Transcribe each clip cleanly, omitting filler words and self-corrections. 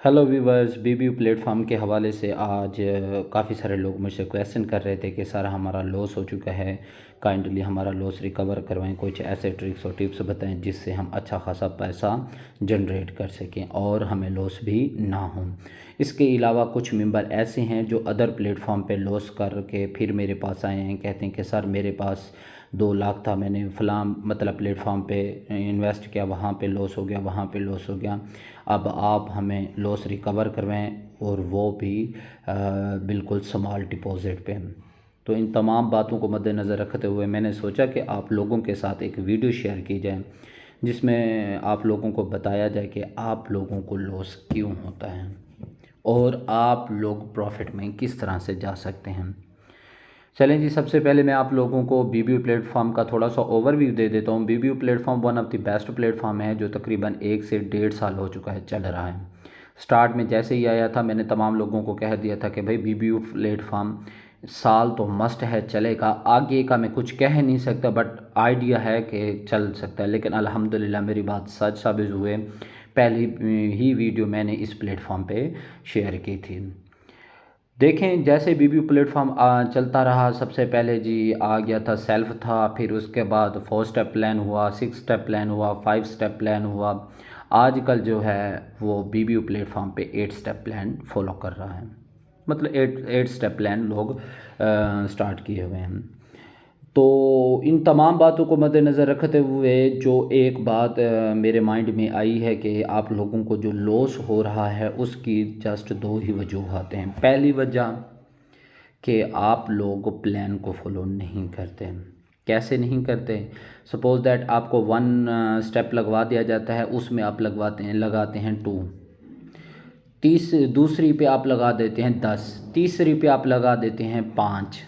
Hello viewers, बीबी platform के हवाले से आज काफ़ी सारे लोग मुझसे क्वेश्चन कर रहे थे कि सर हमारा लॉस हो चुका है, काइंडली हमारा लॉस रिकवर करवाएं, कुछ ऐसे ट्रिक्स और टिप्स बताएं जिससे हम अच्छा खासा पैसा जनरेट कर सकें और हमें लॉस भी ना हो। इसके अलावा कुछ मेंबर ऐसे हैं जो अदर प्लेटफॉर्म पे लॉस करके फिर मेरे पास आए हैं, कहते हैं कि सर मेरे पास 2 लाख था, मैंने फ़लाँ मतलब प्लेटफॉर्म पे इन्वेस्ट किया, वहाँ पे लॉस हो गया, वहाँ पे लॉस हो गया, अब आप हमें लॉस रिकवर करवाएं और वो भी बिल्कुल स्मॉल डिपॉज़िट पे। तो इन तमाम बातों को मद्देनज़र रखते हुए मैंने सोचा कि आप लोगों के साथ एक वीडियो शेयर की जाए जिसमें आप लोगों को बताया जाए कि आप लोगों को लॉस क्यों होता है और आप लोग प्रॉफिट में किस तरह से जा सकते हैं। चलें जी, सबसे पहले मैं आप लोगों को बीबीओ प्लेटफॉर्म का थोड़ा सा ओवरव्यू दे देता हूँ। बीबीओ platform one of the best platform है जो तकरीबन 1 से 1.5 साल हो चुका है, चल रहा है। स्टार्ट में जैसे ही आया था मैंने तमाम लोगों को कह दिया था कि भाई बीबीओ प्लेटफॉर्म साल तो मस्ट है, चलेगा, आगे का मैं कुछ कह नहीं सकता बट आइडिया है कि चल सकता है। लेकिन अल्हम्दुलिल्लाह मेरी बात सच साबित हुए, पहली ही वीडियो मैंने इस प्लेटफॉर्म पे शेयर की थी। देखें जैसे बीबी प्लेटफॉर्म चलता रहा, सबसे पहले जी आ गया था सेल्फ था, फिर उसके बाद 4 स्टेप प्लान हुआ, 6 स्टेप प्लान हुआ, 5 स्टेप प्लान हुआ। आजकल जो है वो बीबी प्लेटफॉर्म पे 8 स्टेप प्लान फॉलो कर रहा है, मतलब एट स्टेप प्लान लोग स्टार्ट किए हुए हैं। तो इन तमाम बातों को मद्देनज़र रखते हुए जो एक बात मेरे माइंड में आई है कि आप लोगों को जो लॉस हो रहा है उसकी जस्ट 2 ही वजूहत हैं। पहली वजह कि आप लोग प्लान को फॉलो नहीं करते। कैसे नहीं करते? सपोज़ दैट आपको 1 स्टेप लगवा दिया जाता है, उसमें आप लगाते हैं 2, दूसरी पे आप लगा देते हैं 10, तीसरी पे आप लगा देते हैं 5।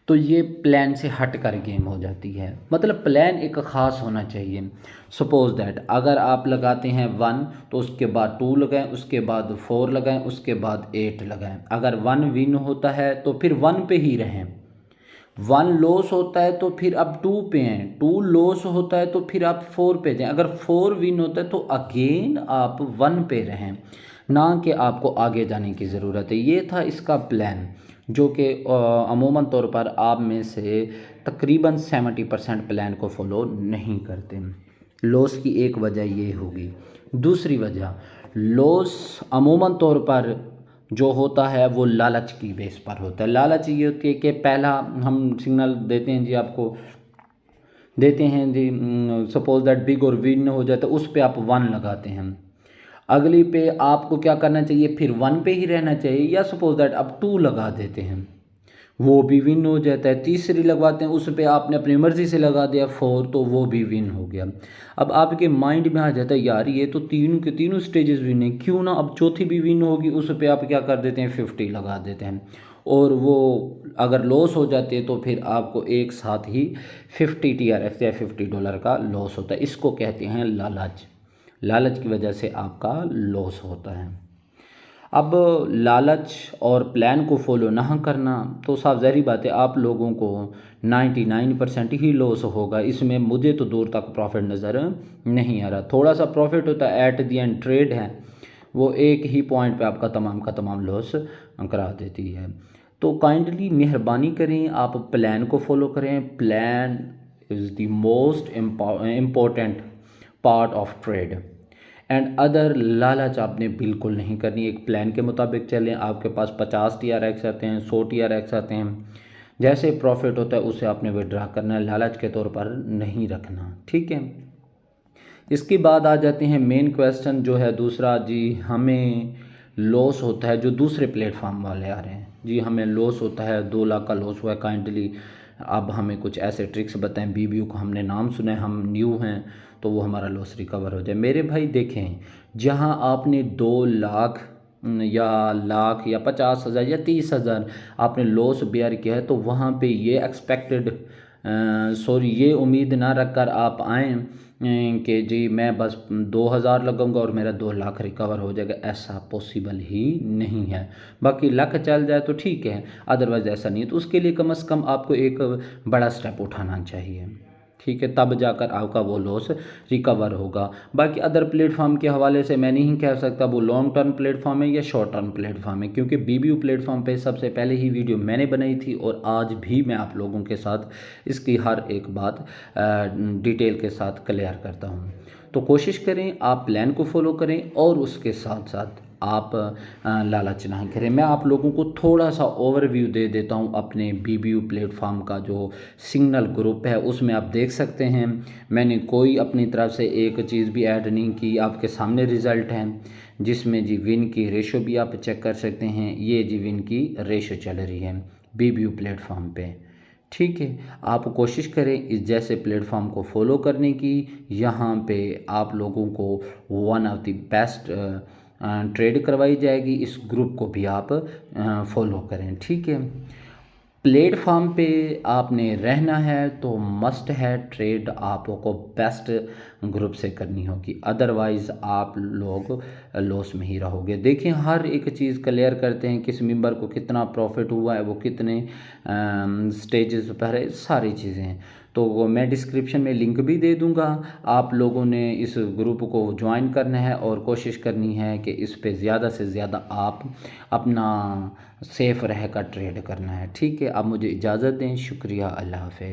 तो ये प्लान से हट कर गेम हो जाती है। मतलब प्लान एक ख़ास होना चाहिए। सपोज़ दैट अगर आप लगाते हैं 1 तो उसके बाद 2 लगाएं, उसके बाद 4 लगाएं, उसके बाद 8 लगाएं। अगर 1 विन होता है तो फिर 1 पे ही रहें, 1 लॉस होता है तो फिर आप 2 पे हैं, 2 लॉस होता है तो फिर आप 4 पे जाएं, अगर 4 विन होता है तो अगेन आप 1 पे रहें, ना कि आपको आगे जाने की ज़रूरत है। ये था इसका प्लान, जो कि अमूमन तौर पर आप में से तकरीबन 70% प्लान को फॉलो नहीं करते। लॉस की एक वजह ये होगी। दूसरी वजह, लॉस अमूमन तौर पर जो होता है वो लालच की बेस पर होता है। लालच ये होती है कि पहला हम सिग्नल देते हैं जी, आपको देते हैं जी, सपोज दैट बिग और विन हो जाता है, उस पे आप 1 लगाते हैं। अगली पे आपको क्या करना चाहिए, फिर 1 पे ही रहना चाहिए, या सपोज दैट आप 2 लगा देते हैं, वो भी विन हो जाता है। तीसरी लगवाते हैं, उस पे आपने अपनी मर्ज़ी से लगा दिया 4, तो वो भी विन हो गया। अब आपके माइंड में आ जाता है यार ये तो तीनों के तीनों स्टेजेस विन है, क्यों ना अब चौथी भी विन होगी, उस पे आप क्या कर देते हैं 50 लगा देते हैं, और वो अगर लॉस हो जाती है तो फिर आपको एक साथ ही 50 TRX या $50 का लॉस होता है। इसको कहते हैं लालच। लालच की वजह से आपका लॉस होता है। अब लालच और प्लान को फॉलो ना करना तो साफ ज़ाहिर बात है आप लोगों को 99% ही लॉस होगा। इसमें मुझे तो दूर तक प्रॉफिट नज़र नहीं आ रहा। थोड़ा सा प्रॉफिट होता है, एट दी एंड ट्रेड है, वो एक ही पॉइंट पे आपका तमाम का तमाम लॉस करा देती है। तो काइंडली मेहरबानी करें, आप प्लान को फॉलो करें। Plan is the most important part of trade and other लालच आपने बिल्कुल नहीं करनी। एक प्लान के मुताबिक चलें। आपके पास 50 TRX आते हैं, 100 TRX आते हैं, जैसे प्रॉफिट होता है उसे आपने विड्रा करना है, लालच के तौर पर नहीं रखना, ठीक है। इसके बाद आ जाते हैं मेन क्वेश्चन जो है दूसरा जी, हमें लॉस होता है जो दूसरे प्लेटफॉर्म वाले आ रहे हैं जी, हमें लॉस होता है, 2 लाख का लॉस हुआ है, काइंडली अब हमें कुछ ऐसे ट्रिक्स बताएं। बीबीओ को हमने नाम सुना है, हम न्यू हैं, तो वो हमारा लॉस रिकवर हो जाए। मेरे भाई देखें, जहां आपने 2 लाख या लाख या 50,000 या 30,000 आपने लॉस बेयर किया है, तो वहाँ पे ये एक्सपेक्टेड सॉरी ये उम्मीद ना रख कर आप आएँ कि जी मैं बस 2,000 लगाऊंगा और मेरा 2 लाख रिकवर हो जाएगा। ऐसा पॉसिबल ही नहीं है। बाकी लक चल जाए तो ठीक है, अदरवाइज़ ऐसा नहीं है। तो उसके लिए कम से कम आपको एक बड़ा स्टेप उठाना चाहिए, ठीक है, तब जाकर आपका वो लॉस रिकवर होगा। बाकी अदर प्लेटफॉर्म के हवाले से मैं नहीं कह सकता वो लॉन्ग टर्म प्लेटफॉर्म है या शॉर्ट टर्म प्लेटफॉर्म है, क्योंकि बीबीयू प्लेटफॉर्म पे सबसे पहले ही वीडियो मैंने बनाई थी और आज भी मैं आप लोगों के साथ इसकी हर एक बात डिटेल के साथ क्लियर करता हूँ। तो कोशिश करें आप प्लान को फॉलो करें और उसके साथ साथ आप लालच नहीं करें। मैं आप लोगों को थोड़ा सा ओवरव्यू दे देता हूं अपने बीबीयू प्लेटफॉर्म का जो सिग्नल ग्रुप है, उसमें आप देख सकते हैं मैंने कोई अपनी तरफ से एक चीज़ भी ऐड नहीं की। आपके सामने रिज़ल्ट हैं जिसमें जी विन की रेशो भी आप चेक कर सकते हैं। ये जी विन की रेशो चल रही है बीबीयू प्लेटफॉर्म पे। ठीक है, आप कोशिश करें इस जैसे प्लेटफॉर्म को फॉलो करने की। यहाँ पे आप लोगों को one of the best trade करवाई जाएगी। इस ग्रुप को भी आप फॉलो करें। ठीक है, प्लेटफॉर्म पे आपने रहना है तो मस्ट है ट्रेड आपको बेस्ट ग्रुप से करनी होगी, अदरवाइज़ आप लोग लॉस में ही रहोगे। देखिए हर एक चीज़ क्लियर करते हैं, किस मेंबर को कितना प्रॉफिट हुआ है, वो कितने स्टेजेस पर है, सारी चीज़ें हैं। तो वो मैं डिस्क्रिप्शन में लिंक भी दे दूंगा। आप लोगों ने इस ग्रुप को ज्वाइन करना है और कोशिश करनी है कि इस पे ज़्यादा से ज़्यादा आप अपना सेफ़ रहकर ट्रेड करना है। ठीक है, आप मुझे इजाज़त दें। शुक्रिया, अल्लाह हाफ़िज़।